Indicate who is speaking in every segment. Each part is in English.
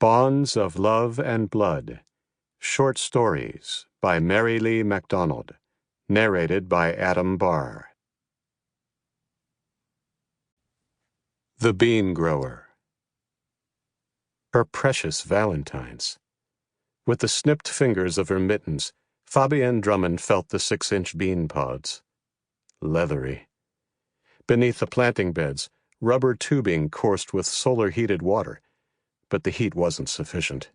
Speaker 1: Bonds of Love and Blood. Short Stories by Marylee MacDonald. Narrated by Adam Barr. The Bean Grower. Her precious valentines. With the snipped fingers of her mittens, Fabienne Drummond felt the 6-inch bean pods. Leathery. Beneath the planting beds, rubber tubing coursed with solar-heated water, but the heat wasn't sufficient.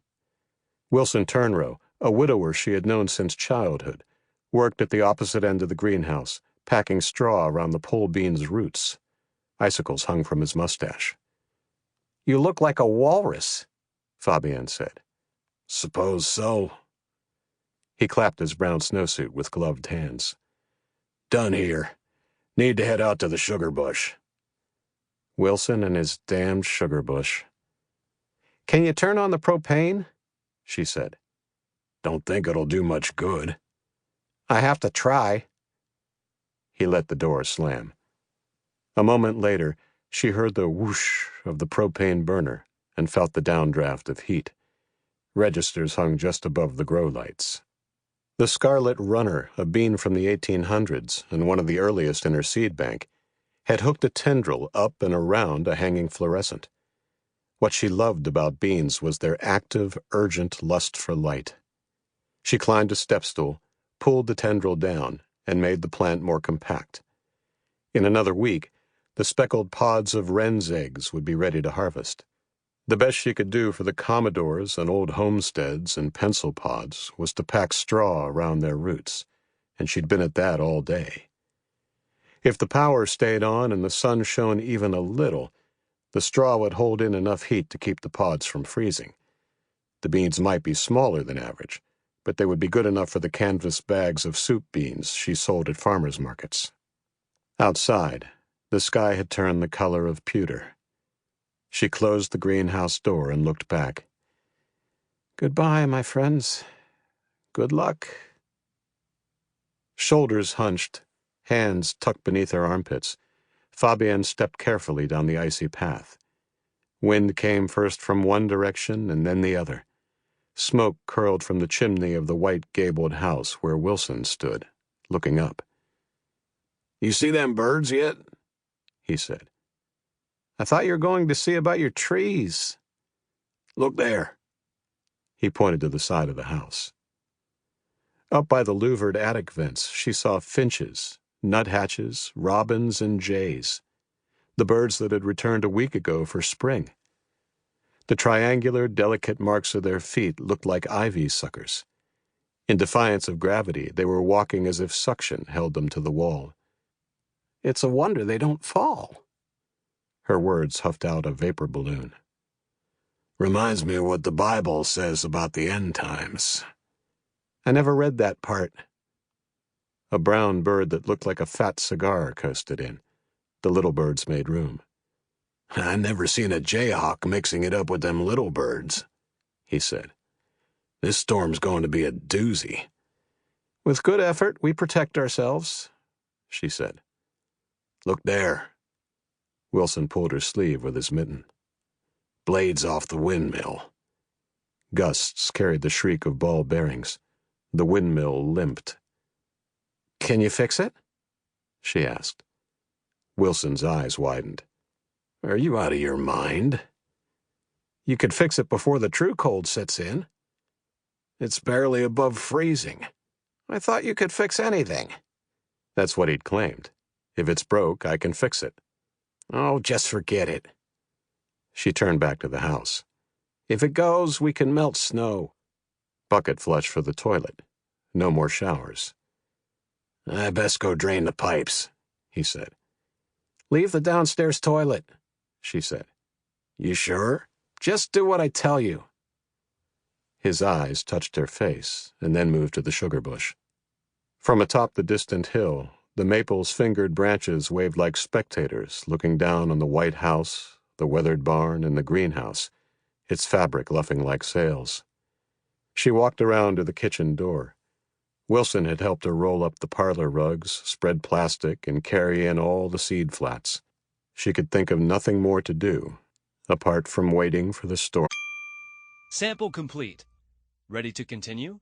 Speaker 1: Wilson Turnrow, a widower she had known since childhood, worked at the opposite end of the greenhouse, packing straw around the pole bean's roots. Icicles hung from his mustache. "You look like a walrus," Fabienne said. "Suppose so." He clapped his brown snowsuit with gloved hands. "Done here. Need to head out to the sugar bush." Wilson and his damned sugar bush. "Can you turn on the propane?" she said. "Don't think it'll do much good." "I have to try." He let the door slam. A moment later, she heard the whoosh of the propane burner and felt the downdraft of heat. Registers hung just above the grow lights. The Scarlet Runner, a bean from the 1800s and one of the earliest in her seed bank, had hooked a tendril up and around a hanging fluorescent. What she loved about beans was their active, urgent lust for light. She climbed a step stool, pulled the tendril down, and made the plant more compact. In another week, the speckled pods of wren's eggs would be ready to harvest. The best she could do for the commodores and old homesteads and pencil pods was to pack straw around their roots, and she'd been at that all day. If the power stayed on and the sun shone even a little, the straw would hold in enough heat to keep the pods from freezing. The beans might be smaller than average, but they would be good enough for the canvas bags of soup beans she sold at farmers' markets. Outside, the sky had turned the color of pewter. She closed the greenhouse door and looked back. "Goodbye, my friends. Good luck." Shoulders hunched, hands tucked beneath her armpits, Fabienne stepped carefully down the icy path. Wind came first from one direction and then the other. Smoke curled from the chimney of the white gabled house where Wilson stood, looking up. "You see them birds yet?" he said. "I thought you were going to see about your trees." "Look there." He pointed to the side of the house. Up by the louvered attic vents, she saw finches, nuthatches, robins, and jays, the birds that had returned a week ago for spring. The triangular, delicate marks of their feet looked like ivy suckers. In defiance of gravity, they were walking as if suction held them to the wall. "It's a wonder they don't fall." Her words huffed out a vapor balloon. "Reminds me of what the Bible says about the end times." "I never read that part." A brown bird that looked like a fat cigar coasted in. The little birds made room. "I never seen a jayhawk mixing it up with them little birds," he said. "This storm's going to be a doozy." "With good effort, we protect ourselves," she said. "Look there." Wilson pulled her sleeve with his mitten. "Blades off the windmill." Gusts carried the shriek of ball bearings. The windmill limped. "Can you fix it?" she asked. Wilson's eyes widened. "Are you out of your mind?" "You could fix it before the true cold sets in." "It's barely above freezing." "I thought you could fix anything." That's what he'd claimed. "If it's broke, I can fix it." "Oh, just forget it." She turned back to the house. "If it goes, we can melt snow." Bucket flush for the toilet. No more showers. "I best go drain the pipes," he said. "Leave the downstairs toilet," she said. "You sure? Just do what I tell you." His eyes touched her face and then moved to the sugar bush. From atop the distant hill, the maple's fingered branches waved like spectators looking down on the white house, the weathered barn, and the greenhouse, its fabric luffing like sails. She walked around to the kitchen door. Wilson had helped her roll up the parlor rugs, spread plastic, and carry in all the seed flats. She could think of nothing more to do, apart from waiting for the storm.
Speaker 2: Sample complete. Ready to continue?